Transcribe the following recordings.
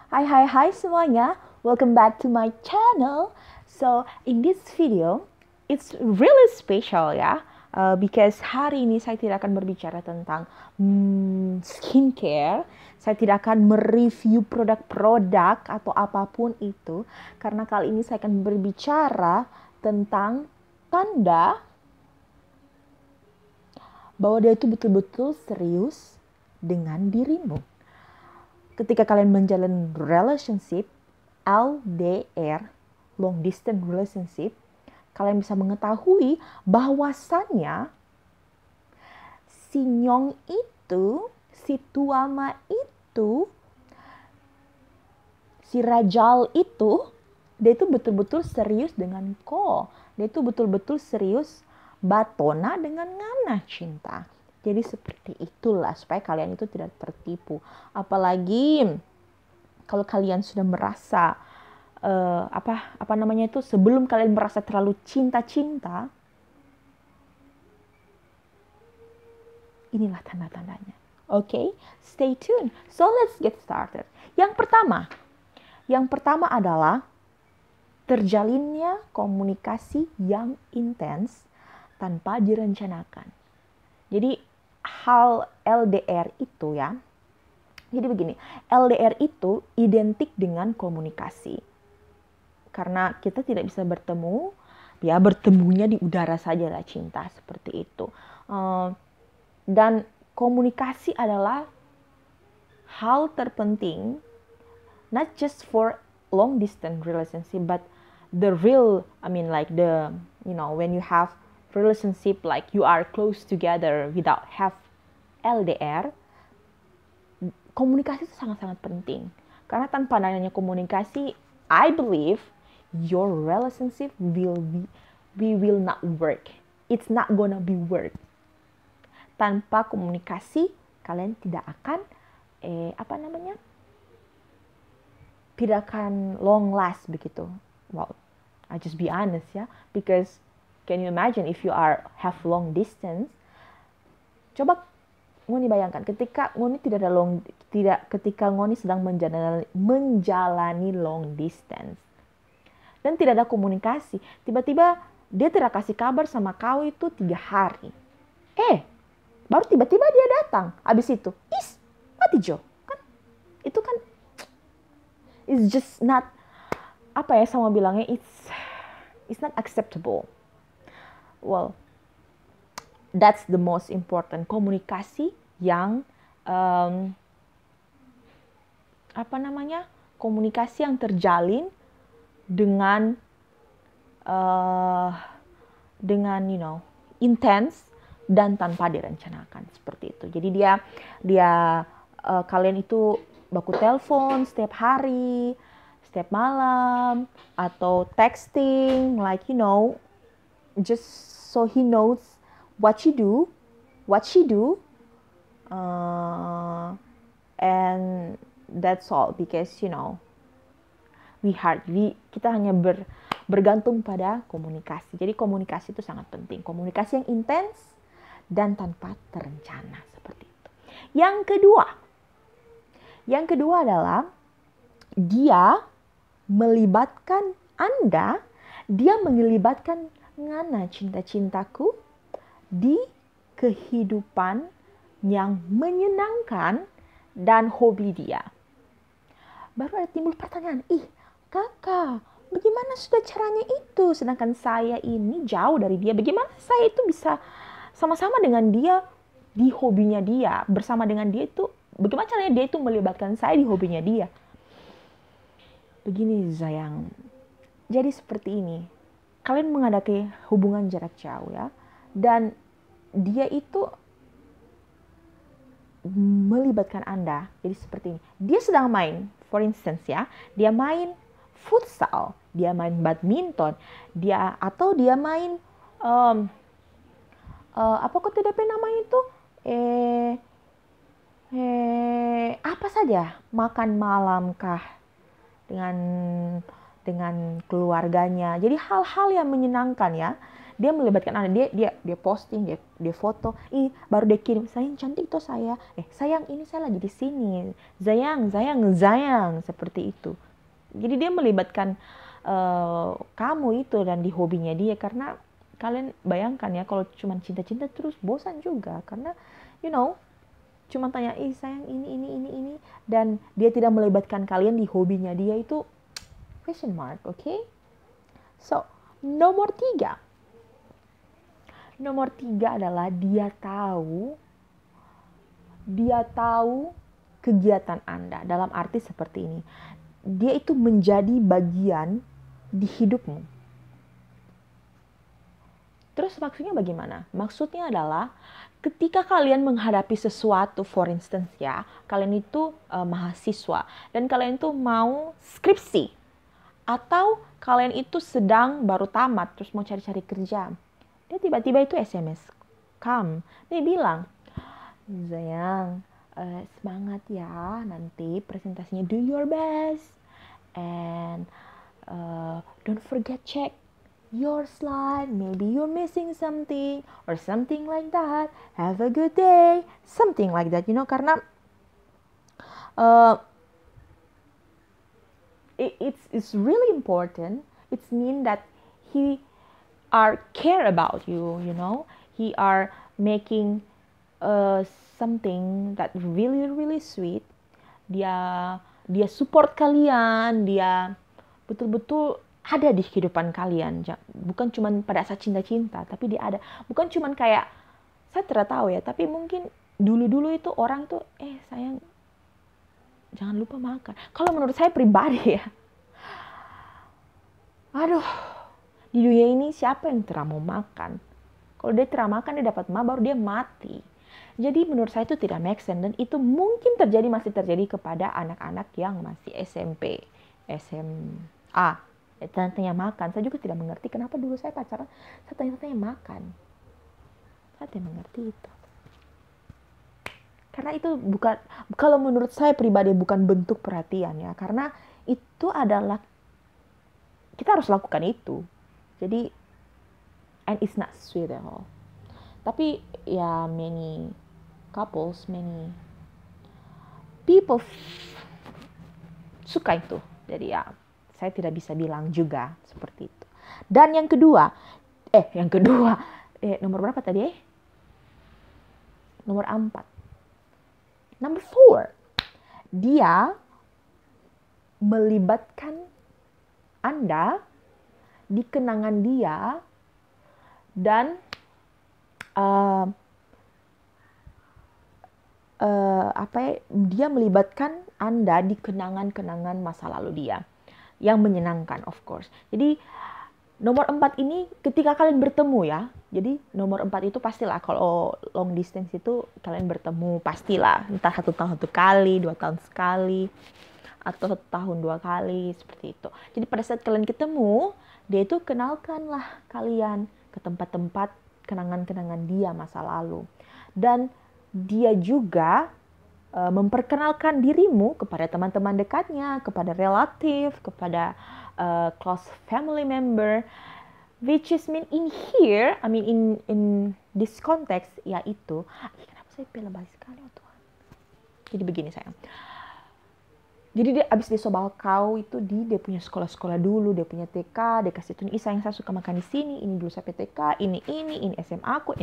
Hai semuanya, welcome back to my channel. So in this video, it's really special ya, because hari ini saya tidak akan berbicara tentang skincare. Saya tidak akan mereview produk-produk atau apapun itu, karena kali ini saya akan berbicara tentang tanda bahwa dia itu betul-betul serius dengan dirimu. Ketika kalian menjalin relationship, LDR, long distance relationship, kalian bisa mengetahui bahwasannya si Nyong itu, si Tuama itu, si Rajal itu, dia itu betul-betul serius dengan Ko. Dia itu betul-betul serius batona dengan ngana cinta. Jadi seperti itulah supaya kalian itu tidak tertipu. Apalagi kalau kalian sudah merasa apa namanya itu, sebelum kalian merasa terlalu cinta-cinta, inilah tanda-tandanya. Okay? Stay tuned. So let's get started. Yang pertama adalah terjalinnya komunikasi yang intens tanpa direncanakan. Jadi hal LDR itu ya, jadi begini, LDR itu identik dengan komunikasi. Karena kita tidak bisa bertemu, ya bertemunya di udara saja lah cinta, seperti itu. Dan komunikasi adalah hal terpenting, not just for long distance relationship, but the real, when you have relationship like you are close together without have LDR, komunikasi itu sangat-sangat penting. Karena tanpa adanya komunikasi, I believe your relationship will not work. It's not gonna be work. Tanpa komunikasi, kalian tidak akan tidak akan long last begitu. Well, I just be honest ya, because can you imagine if you have long distance? Coba Ngoni bayangkan ketika Ngoni ketika Ngoni sedang menjalani long distance dan tidak ada komunikasi, tiba-tiba dia tidak kasih kabar sama kau itu 3 hari. Baru tiba-tiba dia datang. Habis itu, mati Jo. Kan itu kan it's just not sama bilangnya, it's not acceptable. Well, that's the most important, komunikasi yang komunikasi yang terjalin dengan intens dan tanpa direncanakan, seperti itu. Jadi kalian itu baku telepon setiap hari, setiap malam, atau texting just so he knows what you do, what she do, and that's all, because kita hanya bergantung pada komunikasi. Jadi komunikasi itu sangat penting, komunikasi yang intens dan tanpa terencana, seperti itu. Yang kedua adalah dia melibatkan Anda, dia melibatkan ngana cinta-cintaku di kehidupan yang menyenangkan dan hobi dia. Baru ada timbul pertanyaan, kakak, bagaimana sudah caranya itu? Sedangkan saya ini jauh dari dia. Bagaimana saya itu bisa sama-sama dengan dia di hobinya dia, bersama dengan dia itu? Bagaimana caranya dia itu melibatkan saya di hobinya dia? Begini sayang, jadi seperti ini. Kalian mengadakan hubungan jarak jauh ya, dan dia itu melibatkan Anda. Jadi seperti ini. Dia sedang main, for instance ya, dia main futsal, dia main badminton, dia main apa kok tidak nama itu? Apa saja, makan malam kah dengan keluarganya. Jadi hal-hal yang menyenangkan ya. dia melibatkan Anda, dia posting, dia foto, baru dia kirim, sayang cantik tuh saya, sayang ini saya lagi di sini, sayang, seperti itu. Jadi dia melibatkan kamu itu dan di hobinya dia, karena kalian bayangkan ya, kalau cuma cinta-cinta terus bosan juga, karena cuma tanya sayang ini, dan dia tidak melibatkan kalian di hobinya dia, itu question mark. Okay, so nomor tiga adalah dia tahu kegiatan Anda, dalam arti seperti ini, dia itu menjadi bagian di hidupmu. Terus maksudnya bagaimana? Maksudnya adalah ketika kalian menghadapi sesuatu, for instance ya, kalian itu mahasiswa dan kalian itu mau skripsi, atau kalian itu sedang baru tamat terus mau cari-cari kerja, dia tiba-tiba itu SMS dia bilang, sayang, semangat ya, nanti presentasinya do your best and don't forget check your slide, maybe you're missing something or something like that, have a good day, something like that, karena it's really important. It's mean that he are care about you, he are making something that really really sweet. Dia support kalian, dia betul-betul ada di kehidupan kalian, bukan cuma pada saat cinta-cinta, tapi dia ada, bukan cuma kayak, saya tidak tahu ya, tapi mungkin dulu-dulu itu orang tuh, sayang jangan lupa makan. Kalau menurut saya pribadi ya, aduh, di dunia ini siapa yang tidak mau makan? Kalau dia tidak makan, dia dapat baru dia mati. Jadi menurut saya itu tidak make sense, dan itu mungkin masih terjadi kepada anak-anak yang masih SMP, SMA. Tanya makan, saya juga tidak mengerti kenapa dulu saya pacaran, saya tanya makan. Saya tidak mengerti itu. Karena itu bukan, kalau menurut saya pribadi bukan bentuk perhatian ya, karena itu adalah, kita harus lakukan itu. Jadi, and it's not sweet at all. Tapi ya many couples, many people suka itu. Jadi ya, saya tidak bisa bilang juga seperti itu. Dan yang kedua, nomor berapa tadi? Nomor 4. Number 4, dia melibatkan Anda di kenangan dia, dan dia melibatkan Anda di kenangan-kenangan masa lalu dia yang menyenangkan, of course. Jadi nomor 4 ini ketika kalian bertemu ya, jadi nomor 4 itu pastilah, kalau long distance itu kalian bertemu pastilah, entah 1 tahun 1 kali, 2 tahun sekali, atau 1 tahun 2 kali, seperti itu. Jadi pada saat kalian ketemu, dia itu kenalkanlah kalian ke tempat-tempat kenangan-kenangan dia masa lalu. Dan dia juga memperkenalkan dirimu kepada teman-teman dekatnya, kepada relatif, kepada close family member, which is mean in here, I mean in this context, yaitu, kenapa saya lebay sekali, oh Tuhan. Jadi begini sayang. Jadi dia abis disobal kau itu dia punya sekolah-sekolah dulu, dia punya TK, dia kasih tunjuk, sayang saya suka makan di sini, ini dulu saya PTK, ini SMA aku,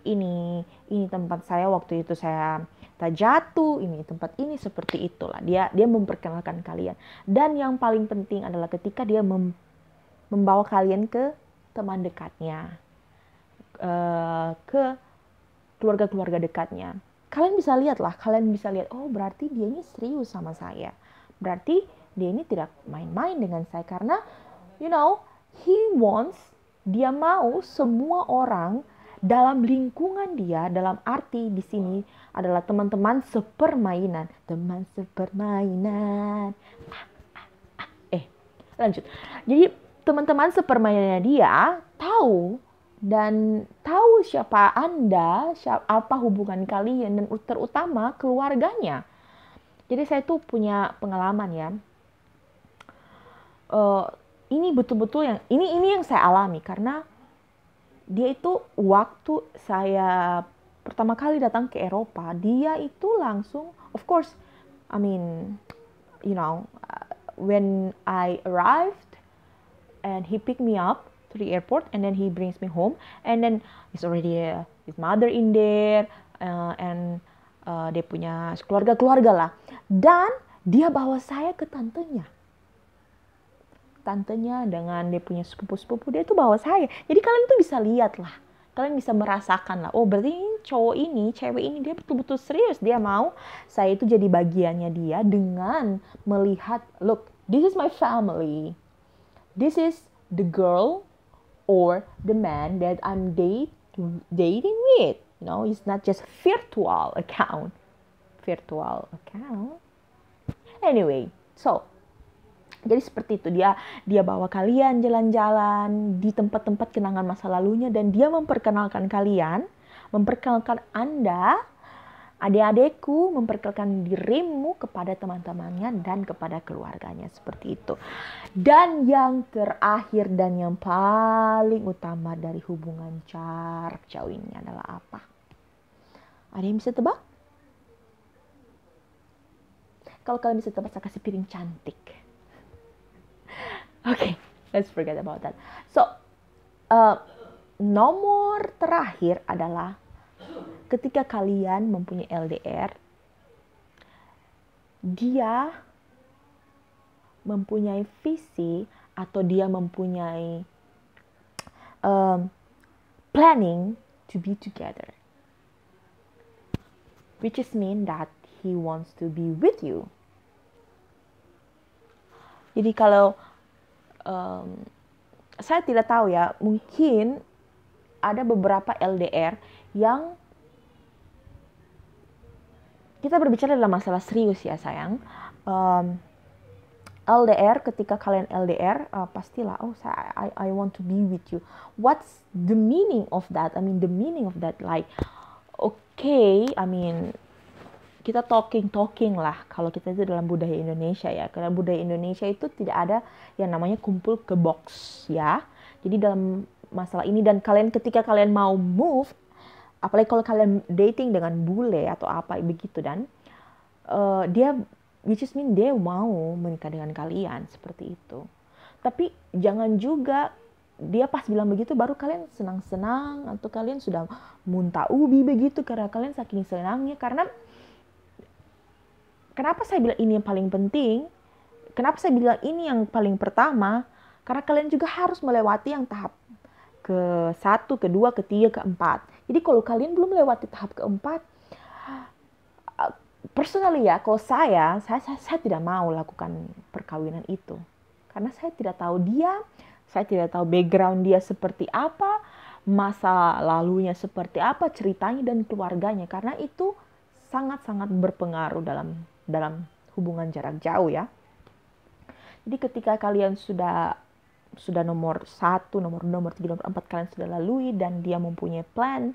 ini tempat saya waktu itu saya tak jatuh, ini tempat ini, seperti itulah. Dia memperkenalkan kalian. Dan yang paling penting adalah ketika dia membawa kalian ke teman dekatnya, ke keluarga-keluarga dekatnya. Kalian bisa lihat, oh berarti dia ini serius sama saya. Berarti dia ini tidak main-main dengan saya, karena dia mau semua orang dalam lingkungan dia, dalam arti di sini adalah teman-teman sepermainan. Teman sepermainan. Lanjut. Jadi teman-teman sepermainannya dia tahu siapa Anda, apa hubungan kalian, dan terutama keluarganya. Jadi saya tuh punya pengalaman ya. Ini betul-betul ini yang saya alami, karena dia itu waktu saya pertama kali datang ke Eropa, dia itu langsung, of course, I mean, you know, when I arrived and he picked me up to the airport and then he brings me home and then he's already his mother in there and dia punya keluarga lah, dan dia bawa saya ke tantenya dengan dia punya sepupu-sepupu, dia tuh bawa saya. Jadi kalian tuh bisa lihat lah, kalian bisa merasakan lah, oh berarti cowok ini, cewek ini dia betul-betul serius, dia mau saya itu jadi bagiannya dia dengan melihat, look, this is my family, this is the girl or the man that I'm dating with. You know, it's not just virtual account. Anyway, so jadi seperti itu, dia bawa kalian jalan-jalan di tempat-tempat kenangan masa lalunya, dan dia memperkenalkan Anda, adik-adikku, memperkenalkan dirimu kepada teman-temannya dan kepada keluarganya, seperti itu. Dan yang terakhir dan yang paling utama dari hubungan jarak jauh ini adalah apa? Ada yang bisa tebak? Kalau kalian bisa tebak, saya kasih piring cantik. Okay, let's forget about that. So, nomor terakhir adalah ketika kalian mempunyai LDR, dia mempunyai visi atau dia mempunyai planning to be together, which is mean that he wants to be with you. Jadi kalau saya tidak tahu ya, mungkin ada beberapa LDR yang kita berbicara dalam masalah serius ya sayang. LDR, ketika kalian LDR, pastilah, oh I want to be with you. What's the meaning of that? I mean the meaning of that, like, okay, I mean kita talking lah kalau kita itu dalam budaya Indonesia ya. Karena budaya Indonesia itu tidak ada yang namanya kumpul ke box ya. Jadi dalam masalah ini, dan ketika kalian mau move, apalagi kalau kalian dating dengan bule atau apa begitu, dan dia, which is mean dia mau menikah dengan kalian, seperti itu. Tapi jangan juga dia pas bilang begitu baru kalian senang-senang atau kalian sudah muntah ubi begitu karena kalian saking senangnya. Karena kenapa saya bilang ini yang paling penting? Kenapa saya bilang ini yang paling pertama? Karena kalian juga harus melewati yang tahap ke-1, ke-2, ke-3, ke-4. Jadi kalau kalian belum melewati tahap ke-4, personally ya, kalau saya tidak mau lakukan perkawinan itu. Karena saya tidak tahu dia, saya tidak tahu background dia seperti apa, masa lalunya seperti apa, ceritanya dan keluarganya. Karena itu sangat-sangat berpengaruh dalam hubungan jarak jauh ya. Jadi ketika kalian sudah nomor 1, nomor 2, nomor 3, nomor 4 kalian sudah lalui, dan dia mempunyai plan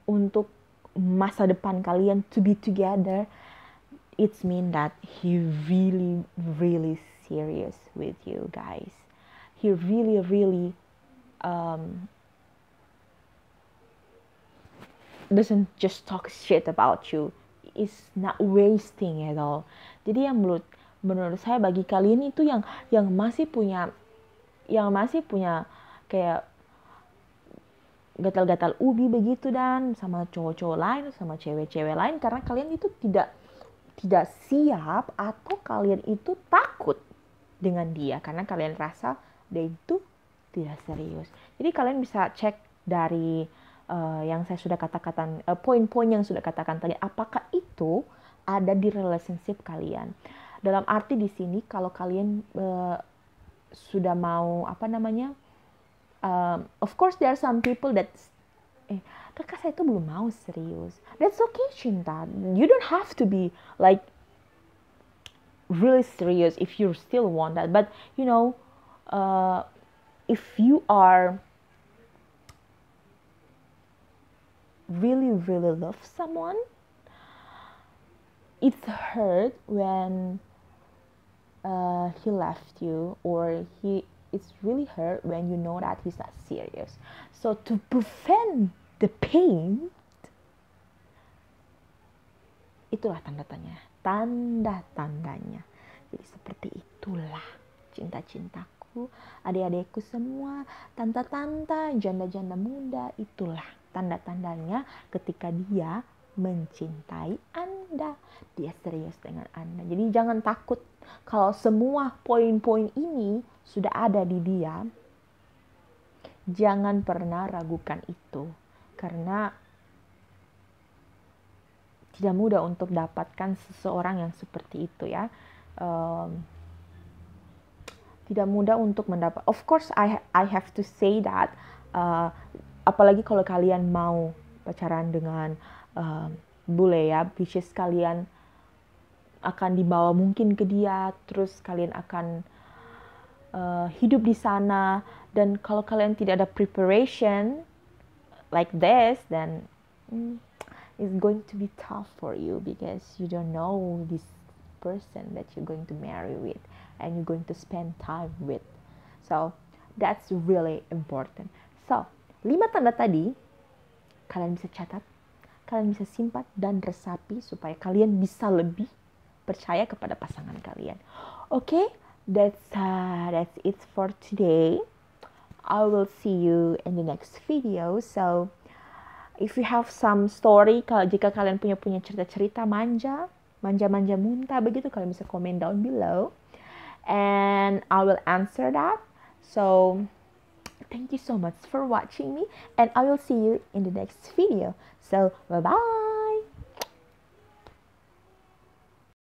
untuk masa depan kalian to be together, it's mean that he really, really serious with you guys. He really, really doesn't just talk shit about you. It's not wasting at all. Jadi yang menurut saya, bagi kalian itu yang masih punya kayak gatal-gatal ubi begitu, dan sama cowok-cowok lain, sama cewek-cewek lain, karena kalian itu tidak siap atau kalian itu takut dengan dia karena kalian rasa dia itu tidak serius. Jadi kalian bisa cek dari yang saya sudah katakan, poin-poin yang sudah katakan tadi, apakah itu ada di relationship kalian. Dalam arti di sini kalau kalian sudah mau of course there are some people that kakak saya itu belum mau serius. That's okay, Cinta. You don't have to be like really serious if you still want that. But you know, if you are really, really love someone, it's hurt when he left you, or it's really hurt when you know that he's not serious. So to prevent the pain, itulah tanda-tandanya. Jadi seperti itulah cinta-cintaku, adik-adikku semua, tante-tante, janda-janda muda, itulah tanda-tandanya ketika dia mencintai Anda, dia serius dengan Anda. Jadi jangan takut kalau semua poin-poin ini sudah ada di dia. Jangan pernah ragukan itu, karena tidak mudah untuk dapatkan seseorang yang seperti itu ya. Tidak mudah untuk mendapat. Of course, I have to say that. Apalagi kalau kalian mau pacaran dengan bule ya, which is kalian akan dibawa mungkin ke dia, terus kalian akan hidup di sana. Dan kalau kalian tidak ada preparation like this, then it's going to be tough for you because you don't know this person that you're going to marry with and you're going to spend time with. So that's really important. So 5 tanda tadi kalian bisa catat, kalian bisa simpan dan resapi supaya kalian bisa lebih percaya kepada pasangan kalian. Okay, that's it for today. I will see you in the next video. So if you have some story, jika kalian punya cerita-cerita manja muntah begitu, kalian bisa komen down below and I will answer that. So thank you so much for watching me and I will see you in the next video. So bye bye.